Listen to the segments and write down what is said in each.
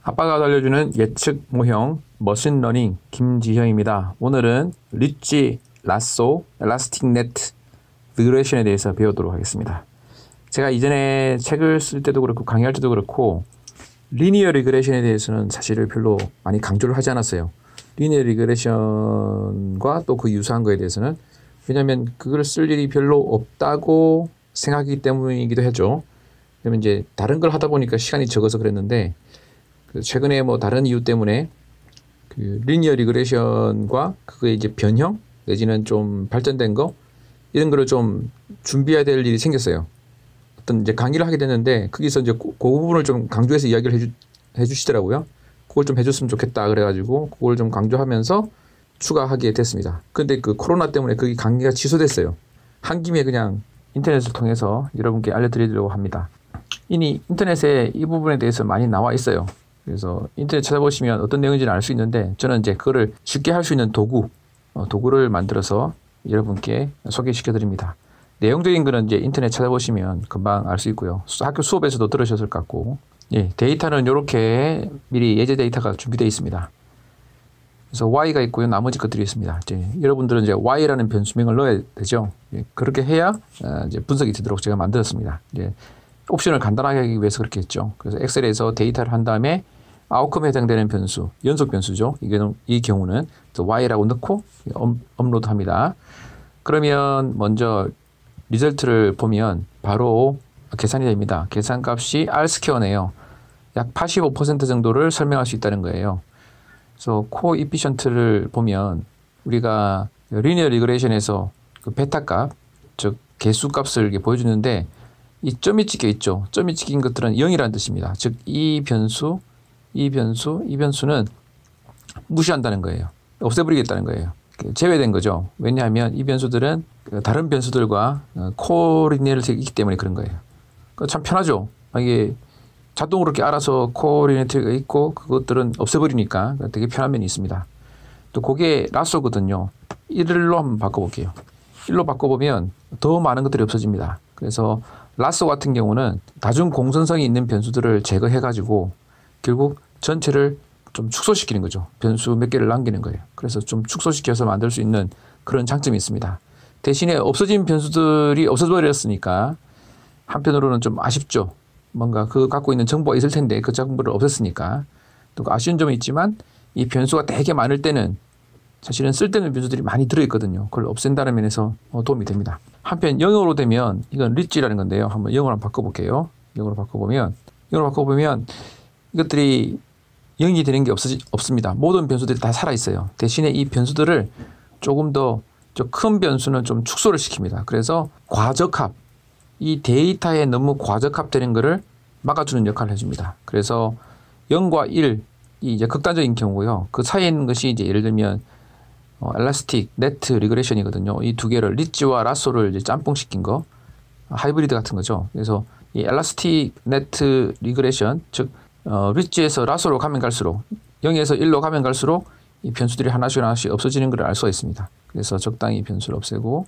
아빠가 알려주는 예측 모형 머신러닝 김지형입니다. 오늘은 리치, 라쏘, 엘라스틱 네트, 리그레션에 대해서 배우도록 하겠습니다. 제가 이전에 책을 쓸 때도 그렇고 강의할 때도 그렇고 리니어 리그레션에 대해서는 사실을 별로 많이 강조를 하지 않았어요. 리니어 리그레션과 또 그 유사한 거에 대해서는 왜냐하면 그걸 쓸 일이 별로 없다고 생각하기 때문이기도 했죠. 그러면 이제 다른 걸 하다 보니까 시간이 적어서 그랬는데 최근에 뭐 다른 이유 때문에 그 리니어 리그레션과 그거의 이제 변형 내지는 좀 발전된 거 이런 거를 좀 준비해야 될 일이 생겼어요. 어떤 이제 강의를 하게 됐는데 거기서 이제 그 부분을 좀 강조해서 이야기를 해주시더라고요. 그걸 좀 해줬으면 좋겠다 그래가지고 그걸 좀 강조하면서 추가하게 됐습니다. 근데 그 코로나 때문에 그 강의가 취소됐어요. 한 김에 그냥 인터넷을 통해서 여러분께 알려드리려고 합니다. 이미 인터넷에 이 부분에 대해서 많이 나와 있어요. 그래서 인터넷 찾아보시면 어떤 내용인지는 알 수 있는데 저는 이제 그거를 쉽게 할 수 있는 도구를 만들어서 여러분께 소개시켜 드립니다. 내용적인 거는 이제 인터넷 찾아보시면 금방 알 수 있고요. 학교 수업에서도 들으셨을 것 같고, 예, 데이터는 이렇게 미리 예제 데이터가 준비되어 있습니다. 그래서 y가 있고요. 나머지 것들이 있습니다. 이제 여러분들은 이제 y라는 변수명을 넣어야 되죠. 예, 그렇게 해야 이제 분석이 되도록 제가 만들었습니다. 이제 옵션을 간단하게 하기 위해서 그렇게 했죠. 그래서 엑셀에서 데이터를 한 다음에 아웃컴에 해당되는 변수, 연속 변수죠. 이 경우는 y라고 넣고 업로드합니다. 그러면 먼저 리절트를 보면 바로 계산이 됩니다. 계산값이 R 스퀘어네요. 약 85% 정도를 설명할 수 있다는 거예요. 그래서 코이피션트를 보면 우리가 리니어 리그레이션에서 그 베타값, 즉 개수값을 이렇게 보여주는데 이 점이 찍혀 있죠. 점이 찍힌 것들은 0이라는 뜻입니다. 즉 이 변수는 무시한다는 거예요. 없애버리겠다는 거예요. 제외된 거죠. 왜냐하면 이 변수들은 다른 변수들과 코리니어리티가 있기 때문에 그런 거예요. 참 편하죠. 이게 자동으로 이렇게 알아서 코리니어리티가 있고 그것들은 없애버리니까 되게 편한 면이 있습니다. 또 그게 라쏘거든요. 1로 한번 바꿔볼게요. 1로 바꿔보면 더 많은 것들이 없어집니다. 그래서 라쏘 같은 경우는 다중 공선성이 있는 변수들을 제거해가지고 결국 전체를 좀 축소시키는 거죠. 변수 몇 개를 남기는 거예요. 그래서 좀 축소시켜서 만들 수 있는 그런 장점이 있습니다. 대신에 없어진 변수들이 없어져버렸으니까 한편으로는 좀 아쉽죠. 뭔가 그 갖고 있는 정보가 있을 텐데 그 정보를 없앴으니까 또 아쉬운 점이 있지만 이 변수가 되게 많을 때는 사실은 쓸데없는 변수들이 많이 들어있거든요. 그걸 없앤다는 면에서 도움이 됩니다. 한편 0으로 되면 이건 리치라는 건데요. 한번 0으로 바꿔볼게요. 0으로 바꿔보면 이것들이 0이 되는 게 없습니다. 모든 변수들이 다 살아있어요. 대신에 이 변수들을 조금 더 큰 변수는 좀 축소를 시킵니다. 그래서 과적합, 이 데이터에 너무 과적합되는 것을 막아주는 역할을 해줍니다. 그래서 0과 1, 이 이제 극단적인 경우고요. 그 사이에 있는 것이 이제 예를 들면 엘라스틱, 네트, 리그레션이거든요. 이 두 개를 리치와 라쏘를 이제 짬뽕시킨 거, 하이브리드 같은 거죠. 그래서 이 엘라스틱, 네트, 리그레션, 즉 리치에서 라쏘로 가면 갈수록 0에서 1로 가면 갈수록 이 변수들이 하나씩 없어지는 걸 알 수가 있습니다. 그래서 적당히 변수를 없애고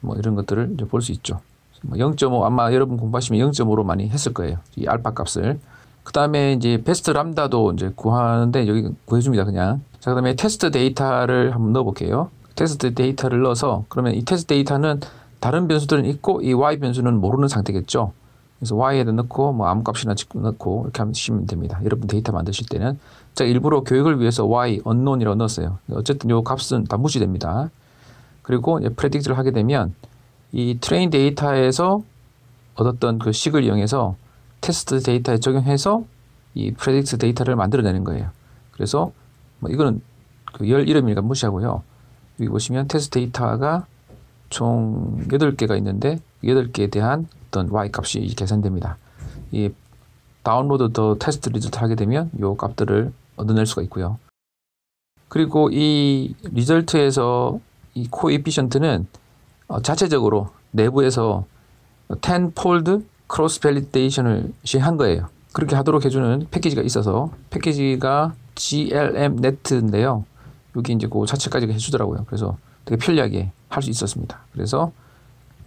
뭐 이런 것들을 이제 볼 수 있죠. 0.5 아마 여러분 공부하시면 0.5로 많이 했을 거예요. 이 알파 값을. 그 다음에 이제 베스트 람다도 이제 구하는데 여기 구해줍니다. 그냥. 자, 그 다음에 테스트 데이터를 한번 넣어볼게요. 테스트 데이터를 넣어서 그러면 이 테스트 데이터는 다른 변수들은 있고 이 y 변수는 모르는 상태겠죠. 그래서 y에다 넣고 뭐 아무 값이나 넣고 이렇게 하시면 됩니다. 여러분 데이터 만드실 때는 제가 일부러 교육을 위해서 y unknown이라고 넣었어요. 어쨌든 이 값은 다 무시됩니다. 그리고 predict를 하게 되면 이 트레인 데이터에서 얻었던 그 식을 이용해서 테스트 데이터에 적용해서 이 predict 데이터를 만들어내는 거예요. 그래서 뭐 이거는 그 열 이름이니까 무시하고요. 여기 보시면 테스트 데이터가 총 8개가 있는데 8개에 대한 어떤 y 값이 계산됩니다. 이 다운로드 더 테스트 리저트 하게 되면 이 값들을 얻어낼 수가 있고요. 그리고 이 리절트에서 이 코에피션트는 자체적으로 내부에서 10폴드 크로스 밸리데이션을 시행한 거예요. 그렇게 하도록 해주는 패키지가 있어서 패키지가 GLM Net인데요. 여기 이제 그 자체까지 해주더라고요. 그래서 되게 편리하게 할 수 있었습니다. 그래서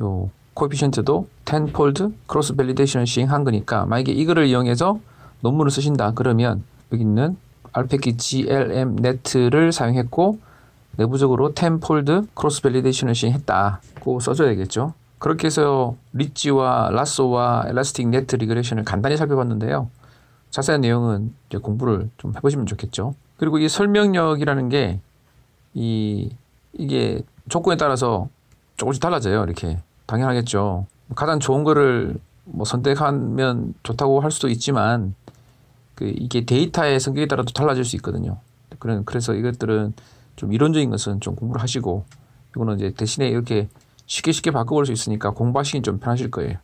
요 코에피션트도 10폴드 크로스 밸리데이션을 시행한 거니까 만약에 이거를 이용해서 논문을 쓰신다 그러면 여기 있는 알패키 GLM net를 사용했고 내부적으로 10폴드 크로스 밸리데이션을 시행했다고 써줘야 되겠죠. 그렇게 해서 리치와 라쏘와 엘라스틱 네트 리그레이션을 간단히 살펴봤는데요. 자세한 내용은 이제 공부를 좀 해보시면 좋겠죠. 그리고 이 설명력이라는 게 이게 조건에 따라서 조금씩 달라져요. 이렇게 당연하겠죠. 가장 좋은 거를 뭐 선택하면 좋다고 할 수도 있지만 이게 데이터의 성격에 따라도 달라질 수 있거든요. 그래서 이것들은 좀 이론적인 것은 좀 공부를 하시고 이거는 이제 대신에 이렇게 쉽게 바꿔볼 수 있으니까 공부하시긴 좀 편하실 거예요.